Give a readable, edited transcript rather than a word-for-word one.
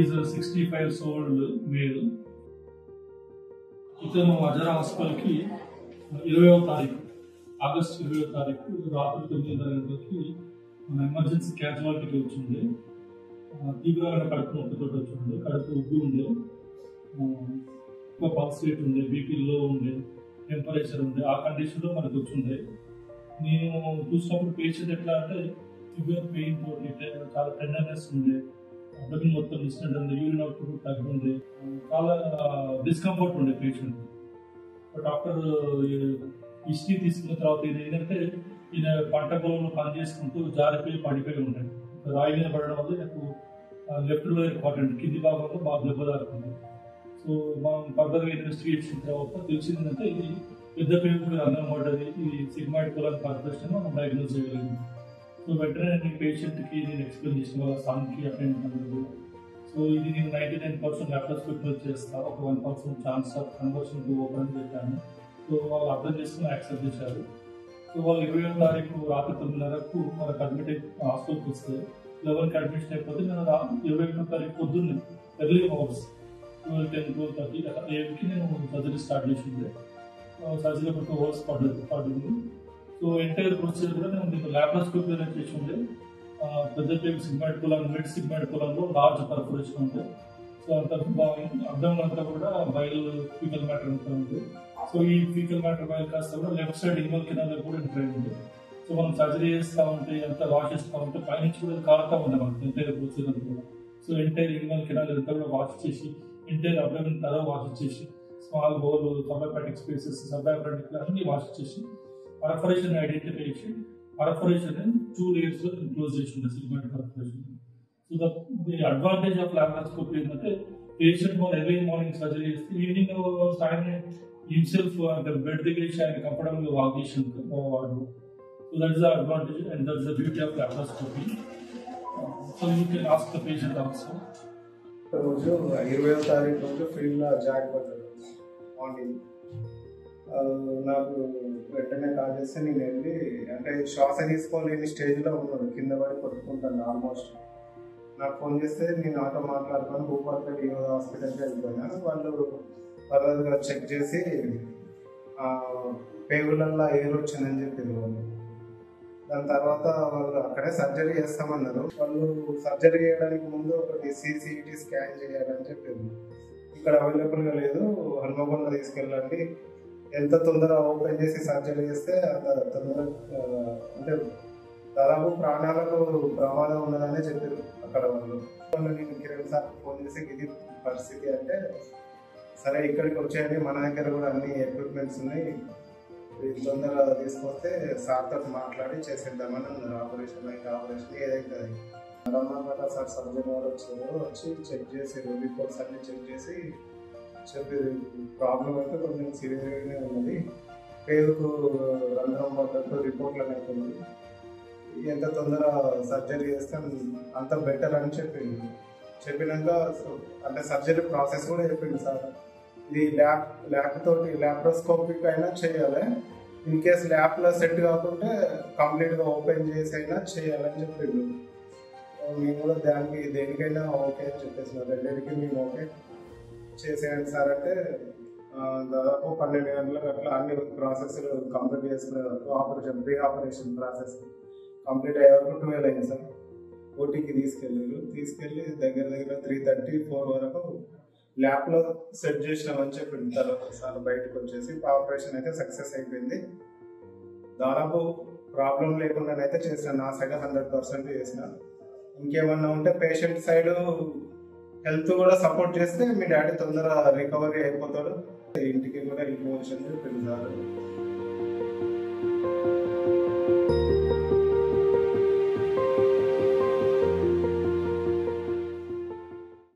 Is 65 years old male. ఇతను Ezra హాస్పిటల్కి 20వ తారీఖు ఆగస్టు 20వ తారీఖు రాత్రి 9:30 గంటలకి మన ఎమర్జెన్సీ క్యాజువాలిటీకి వచ్చింది. తీవ్రమైన కడుపు నొప్పితో వచ్చింది. కడుపు ఉబ్బి ఉండే, పల్స్ రేట్ ఉండే, బీపీ లో ఉండే, టెంపరేచర్ ఉండే. ఆ కండిషన్లో మనకు వచ్చిండే. నేను చూసినప్పుడు పేషెంట్ ఎట్లా అంటే సివియర్ పెయిన్ తోటి, చాలా టెండర్నెస్ ఉండే, అబ్డమిన్ మొత్తం డిస్టెంట్ ఉంది, యూరిన్ అవుట్పుట్ తగ్గి ఉండే, చాలా డిస్కంఫర్ట్ ఉండే పేషెంట్. డాక్టర్ హిస్టరీ తీసుకున్న తర్వాత ఇది ఏంటంటే ఈయన పంట పొలంలో పని చేసుకుంటూ జారిపోయి పడిపోయి ఉంటాయి. రాయి మీద పడడం వల్ల నాకు లెఫ్ట్ లో ఇంపార్టెంట్ కింది భాగంలో బాగా దెబ్బ తాకుతుంది. సో మనం ఫర్దర్గా ఇన్వెస్టిగేట్ చేసిన తర్వాత తెలిసిందంటే ఇది పెద్ద పేరుకు రంగం పడ్డది. ఇది సిగ్మాయిడ్ కోలన్ పర్ఫెక్షన్ మనం డయాగ్నోస్ చేయగలిగింది. సో వెంటనే నేను పేషెంట్కి నేను ఎక్స్ప్లెయిన్ చేసిన వాళ్ళ సన్కి అటెండ్. సో ఇది నేను 99% లాప్రోస్కోపీ చేస్తా, ఒక 1% chance of conversion to open అని చెప్పాను. సో వాళ్ళు అర్థం చేసుకుని యాక్సెప్ట్ చేశారు. సో వాళ్ళు 20వ తారీఖు రాత్రి 9:30కు మనకు అడ్మిట్ హాస్పిటల్కి వస్తే 11కి అడ్మిషన్ అయిపోతే నేను 21వ తారీఖు పొద్దున్నే ఎర్లీ అవర్స్ 12:10, 12:30 అట్లా 7కి నేను సర్జరీ స్టార్ట్ చేసింది. సర్జరీ ఒక 2 hours పడుతుంది. సో ఎంటైర్ ప్రొసీజర్ కూడా నేను లాప్రోస్కోపీ చేసి ఉండే. పెద్ద పేరు సిగ్మాయిడ్ కోలన్, మిడ్ సిగ్మాయిడ్ కోలన్లో లార్జ్ పర్ఫరేషన్ ఉంది. సో అంత అబ్డమన్ అంతా కూడా బయల్ ఫీకల్ మ్యాటర్ అంతా ఉంది. సో ఈ ఫీకల్ మ్యాటర్ బయల్ కాస్త కూడా లెఫ్ట్ సైడ్ ఇన్వల్ కెనాల్ కూడా ఎంటర్ అయింది. సో మనం సర్జరీ చేస్తూ ఉంటే అంతా వాష్ చేస్తూ ఉంటే పైనుంచి కూడా కారుతా ఉంది మనకి ఎంటైర్ ప్రొసీజర్ కూడా. సో ఎంటైర్ ఇన్వల్ కెనాల్ అంతా కూడా వాష్ చేసి, ఎంటైర్ అబ్డమన్ తర వాష్ చేసి, స్మాల్ హోల్, సబ్అపాటిక్ స్పేసెస్, సబ్అపాటిక్ అన్ని వాష్ చేసి పర్ఫరేషన్ ఐడెంటిఫై చేసి పర్ఫరేషన్ 2 layers లో క్లోజ్ చేసి ఉంటుంది sigmoid perforation. So the advantage of laparoscopy ఏంటంటే పేషెంట్ మనం ఎర్లీ మార్నింగ్ సర్జరీ చేస్తే ఈవినింగ్ ఆయన హిమ్సెల్ఫ్ అంటే బెడ్ దగ్గర ఆయన కంఫర్టబుల్ గా వాక్ చేసి వాడు. So that is the advantage and that is the beauty of laparoscopy. So you can ask the patient also. రోజు 20వ తారీఖు రోజు ఫీల్డ్లో జాయిన్ అవుతాడు మార్నింగ్. నాకు వెంటనే కాల్ చేస్తే నేను వెళ్ళి, అంటే శ్వాస తీసుకోలేని స్టేజ్లో ఉన్నాడు, కింద పడి కొట్టుకుంటాను ఆల్మోస్ట్. నాకు ఫోన్ చేస్తే నేను ఆటో మాట్లాడుకొని భూపాలపేట ఈరోజు హాస్పిటల్కి వెళ్ళిపోయాను. వాళ్ళు ఫర్దర్గా చెక్ చేసి పేగులల్లో ఎయిర్ వచ్చిందని చెప్పారు వాళ్ళు. దాని తర్వాత వాళ్ళు అక్కడే సర్జరీ చేస్తామన్నారు. వాళ్ళు సర్జరీ చేయడానికి ముందు ఒకటి CCT స్కాన్ చేయాలని చెప్పారు. ఇక్కడ అవైలబుల్గా లేదు, హన్మకొండ తీసుకెళ్ళండి, ఎంత తొందరగా ఓపెన్ చేసి సర్జరీ చేస్తే అంత తొందరగా, అంటే దాదాపు ప్రాణాలకు ప్రమాదం ఉన్నదనే చెప్పారు అక్కడ వాళ్ళు. నేను కిరణ్ సార్ ఫోన్ చేసి ఇది పరిస్థితి అంటే, సరే ఇక్కడికి వచ్చేయండి, మన దగ్గర కూడా అన్ని ఎక్విప్మెంట్స్ ఉన్నాయి, తొందరగా తీసుకొస్తే సార్తో మాట్లాడి చేసేద్దామని అన్నారు. ఆపరేషన్ ఏదైతే రమ్మన్నమాట. సార్ సర్జన్ వారు వచ్చి చెక్ చేసి రిపోర్ట్స్ అన్ని చెక్ చేసి చెప్పేది ప్రాబ్లం అయితే కొంచెం సీరియస్గానే ఉన్నది, పేరుకు రంధ్రం పడ్డట్టు రిపోర్ట్లు అవుతుంది, ఎంత తొందర సర్జరీ చేస్తే అంత బెటర్ అని చెప్పింది. చెప్పినాక అంటే సర్జరీ ప్రాసెస్ కూడా చెప్పింది సార్. ఇది ల్యాబ్ తోటి లాప్రోస్కోపిక్ అయినా చేయాలి, ఇన్ కేస్ ల్యాబ్లో సెట్ కాకుంటే కంప్లీట్గా ఓపెన్ చేసి అయినా చేయాలని చెప్పిండు. మేము కూడా దేనికైనా ఓకే అని చెప్పేసిన, రెండింటికి మేము ఓకే చేసేయండి సార్ అంటే దాదాపు 12 గంటలకు అట్లా అన్ని ప్రాసెస్ కంప్లీట్ చేసుకునే ప్రీ ఆపరేషన్ ప్రాసెస్ కంప్లీట్ అయ్యే వరకు 12 అయింది సార్. ఓటీకి తీసుకెళ్ళి దగ్గర 3:30-4 వరకు ల్యాబ్లో సెట్ చేసినామని చెప్పింది. తర్వాత సార్ బయటకు వచ్చేసి ఆపరేషన్ అయితే సక్సెస్ అయిపోయింది. దాదాపు ప్రాబ్లం లేకుండానైతే చేసిన, నా సైడ్ 100% చేసిన. ఇంకేమన్నా ఉంటే పేషెంట్ సైడ్ హెల్త్ కూడా సపోర్ట్ చేస్తే మీ డాడీ తొందరగా రికవరీ అయిపోతాడు, ఇంటికి కూడా ఇన్ఫర్మేషన్ చెప్పింది సార్.